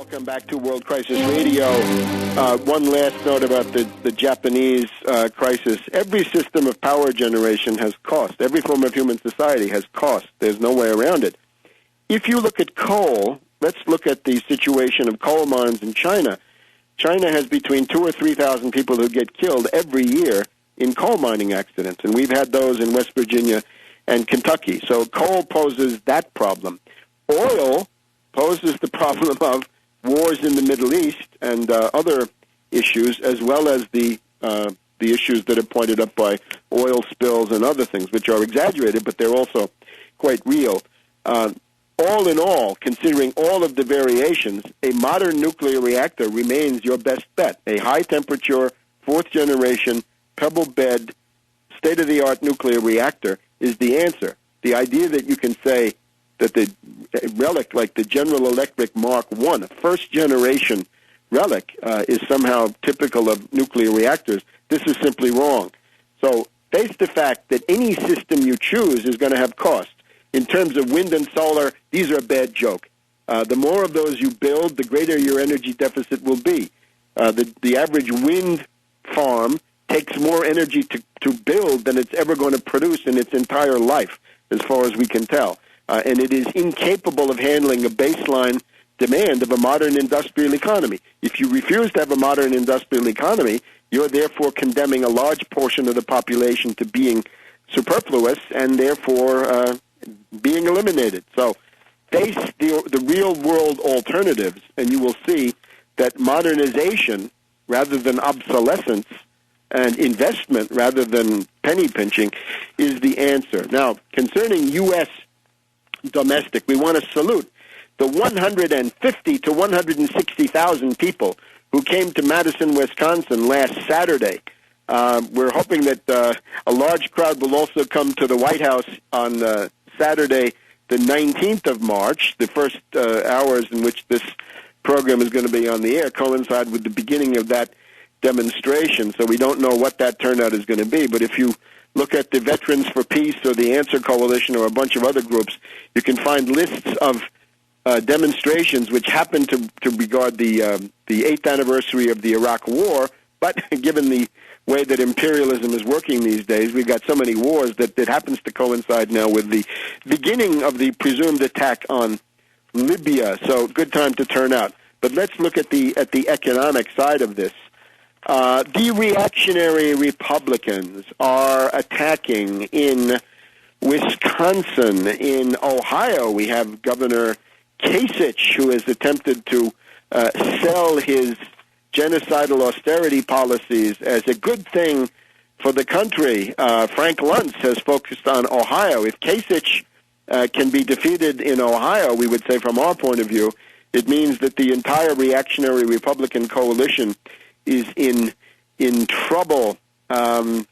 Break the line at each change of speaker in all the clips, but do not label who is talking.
Welcome back to World Crisis Radio. One last note about the Japanese crisis. Every system of power generation has cost. Every form of human society has cost. There's no way around it. If you look at coal, let's look at the situation of coal mines in China. China has between 2,000 or 3,000 people who get killed every year in coal mining accidents, and we've had those in West Virginia and Kentucky. So coal poses that problem. Oil poses the problem of wars in the Middle East and other issues, as well as the issues that are pointed up by oil spills and other things, which are exaggerated, but they're also quite real. All in all, considering all of the variations, a modern nuclear reactor remains your best bet. A high-temperature, fourth-generation, pebble-bed, state-of-the-art nuclear reactor is the answer. The idea that you can say that the relic, like the General Electric Mark I, a first-generation relic, is somehow typical of nuclear reactors, this is simply wrong. So face the fact that any system you choose is going to have costs. In terms of wind and solar, these are a bad joke. The more of those you build, the greater your energy deficit will be. The average wind farm takes more energy to build than it's ever going to produce in its entire life, as far as we can tell. And it is incapable of handling a baseline demand of a modern industrial economy. If you refuse to have a modern industrial economy, you're therefore condemning a large portion of the population to being superfluous and therefore being eliminated. So face the real-world alternatives, and you will see that modernization, rather than obsolescence, and investment, rather than penny-pinching, is the answer. Now, concerning U.S. domestic, we want to salute the 150 to 160,000 people who came to Madison, Wisconsin last Saturday. We're hoping that a large crowd will also come to the White House on Saturday, the 19th of March. The first hours in which this program is going to be on the air coincide with the beginning of that demonstration, so we don't know what that turnout is going to be. But if you look at the Veterans for Peace or the Answer Coalition or a bunch of other groups, you can find lists of demonstrations which happen to regard the 8th anniversary of the Iraq War, but given the way that imperialism is working these days, we've got so many wars that it happens to coincide now with the beginning of the presumed attack on Libya. So good time to turn out. But let's look at the economic side of this. The reactionary Republicans are attacking in Wisconsin. In Ohio, we have Governor Kasich, who has attempted to sell his genocidal austerity policies as a good thing for the country. Frank Luntz has focused on Ohio. If Kasich can be defeated in Ohio, we would say from our point of view, it means that the entire reactionary Republican coalition is in trouble. The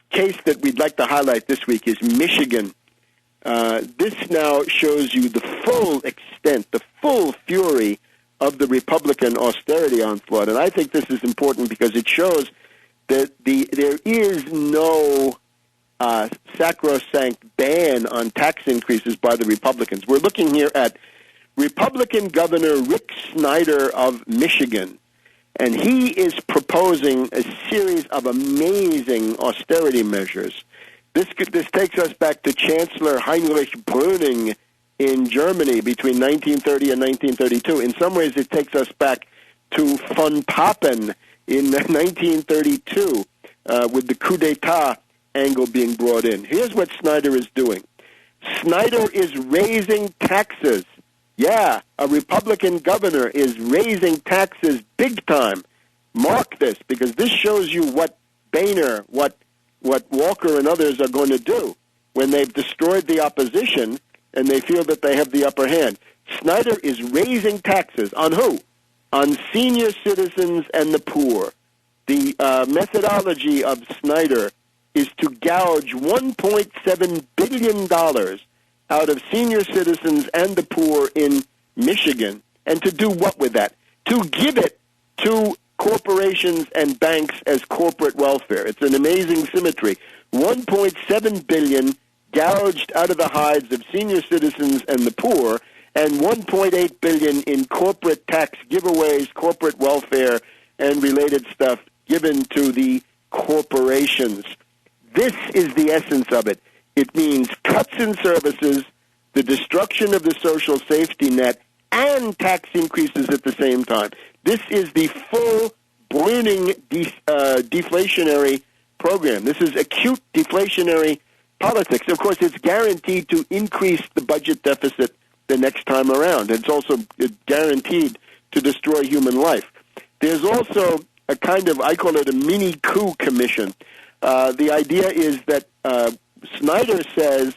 case that we'd like to highlight this week is Michigan. This now shows you the full extent, the full fury of the Republican austerity onslaught. And I think this is important because it shows that there is no sacrosanct ban on tax increases by the Republicans. We're looking here at Republican Governor Rick Snyder of Michigan, and he is proposing a series of amazing austerity measures. This takes us back to Chancellor Heinrich Brüning in Germany between 1930 and 1932. In some ways, it takes us back to von Papen in 1932 with the coup d'etat angle being brought in. Here's what Snyder is doing. Snyder is raising taxes. Yeah, a Republican governor is raising taxes big time. Mark this, because this shows you what Boehner, what Walker and others are going to do when they've destroyed the opposition and they feel that they have the upper hand. Snyder is raising taxes on who? On senior citizens and the poor. The methodology of Snyder is to gouge $1.7 billion out of senior citizens and the poor in Michigan. And to do what with that? To give it to corporations and banks as corporate welfare. It's an amazing symmetry. $1.7 billion gouged out of the hides of senior citizens and the poor, and $1.8 billion in corporate tax giveaways, corporate welfare, and related stuff given to the corporations. This is the essence of it. It means cuts in services, the destruction of the social safety net, and tax increases at the same time. This is the full ballooning deflationary program. This is acute deflationary politics. Of course, it's guaranteed to increase the budget deficit the next time around. It's also guaranteed to destroy human life. There's also a kind of, I call it a mini coup commission. The idea is that Snyder says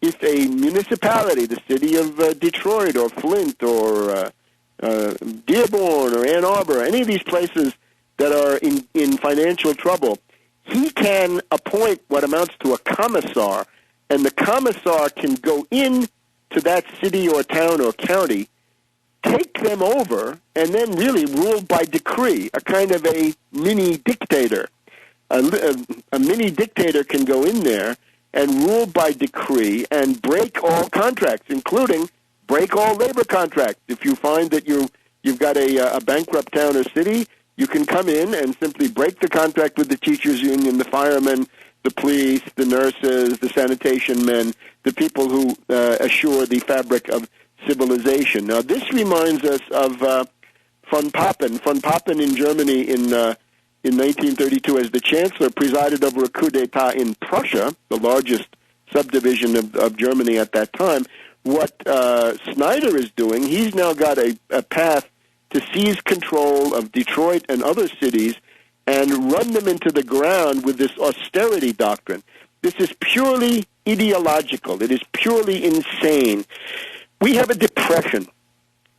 if a municipality, the city of Detroit or Flint or Dearborn or Ann Arbor, any of these places that are in financial trouble, he can appoint what amounts to a commissar, and the commissar can go in to that city or town or county, take them over, and then really rule by decree, a kind of a mini dictator. A mini dictator can go in there and rule by decree and break all contracts, including break all labor contracts. If you find that you've got a bankrupt town or city, you can come in and simply break the contract with the teachers union, the firemen, the police, the nurses, the sanitation men, the people who assure the fabric of civilization. Now, this reminds us of von Papen. Von Papen in Germany in 1932 as the chancellor presided over a coup d'etat in Prussia, the largest subdivision of Germany at that time. What Snyder is doing, he's now got a path to seize control of Detroit and other cities and run them into the ground with this austerity doctrine. This is purely ideological. It is purely insane. We have a depression.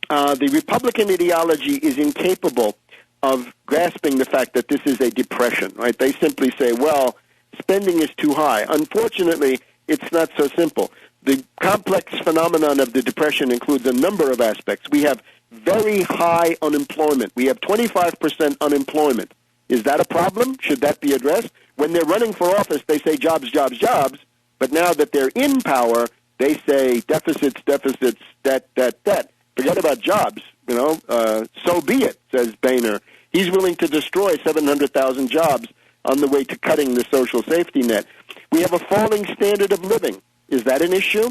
The Republican ideology is incapable of grasping the fact that this is a depression, right? They simply say, well, spending is too high. Unfortunately, it's not so simple. The complex phenomenon of the depression includes a number of aspects. We have very high unemployment. We have 25% unemployment. Is that a problem? Should that be addressed? When they're running for office, they say jobs, jobs, jobs. But now that they're in power, they say deficits, deficits, debt, debt, debt. Forget about jobs. So be it, says Boehner. He's willing to destroy 700,000 jobs on the way to cutting the social safety net. We have a falling standard of living. Is that an issue?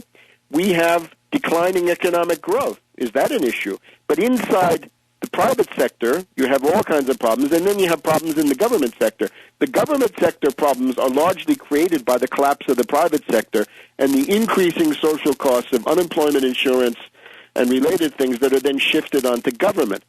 We have declining economic growth. Is that an issue? But inside the private sector, you have all kinds of problems, and then you have problems in the government sector. The government sector problems are largely created by the collapse of the private sector and the increasing social costs of unemployment insurance and related things that are then shifted onto government.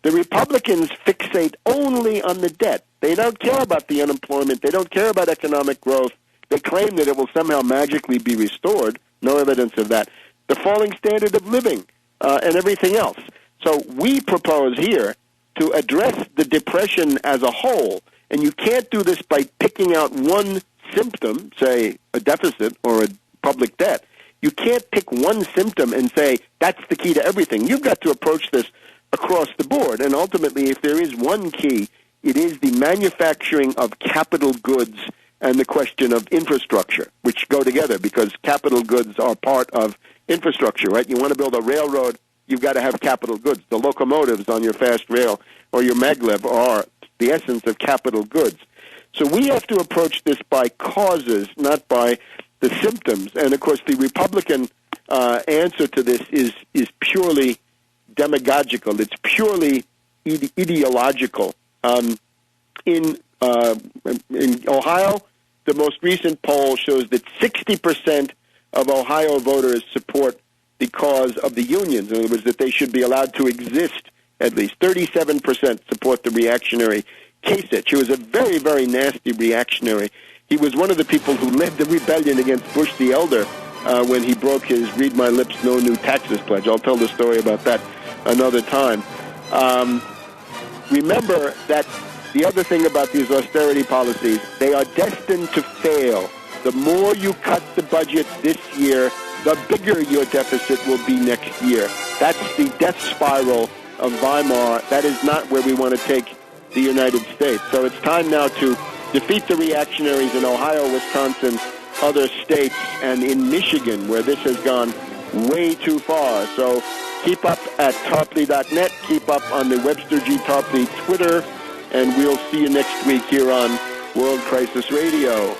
The Republicans fixate only on the debt. They don't care about the unemployment. They don't care about economic growth. They claim that it will somehow magically be restored. No evidence of that. The falling standard of living and everything else. So we propose here to address the depression as a whole, and you can't do this by picking out one symptom, say a deficit or a public debt. You can't pick one symptom and say that's the key to everything. You've got to approach this across the board, and ultimately, if there is one key, it is the manufacturing of capital goods and the question of infrastructure, which go together because capital goods are part of infrastructure, right? You want to build a railroad, you've got to have capital goods. The locomotives on your fast rail or your maglev are the essence of capital goods. So we have to approach this by causes, not by the symptoms. And, of course, the Republican answer to this is purely demagogical. It's purely ideological. In Ohio, the most recent poll shows that 60% of Ohio voters support the cause of the unions. In other words, that they should be allowed to exist at least. 37% support the reactionary Kasich, who was a very, very nasty reactionary. He was one of the people who led the rebellion against Bush the Elder when he broke his read my lips, no new taxes pledge. I'll tell the story about that another time. Remember that the other thing about these austerity policies, they are destined to fail. The more you cut the budget this year, the bigger your deficit will be next year. That's the death spiral of Weimar. That is not where we want to take the United States. So it's time now to defeat the reactionaries in Ohio, Wisconsin, other states, and in Michigan, where this has gone way too far. So keep up at Tarpley.net. Keep up on the Webster G. Tarpley Twitter. And we'll see you next week here on World Crisis Radio.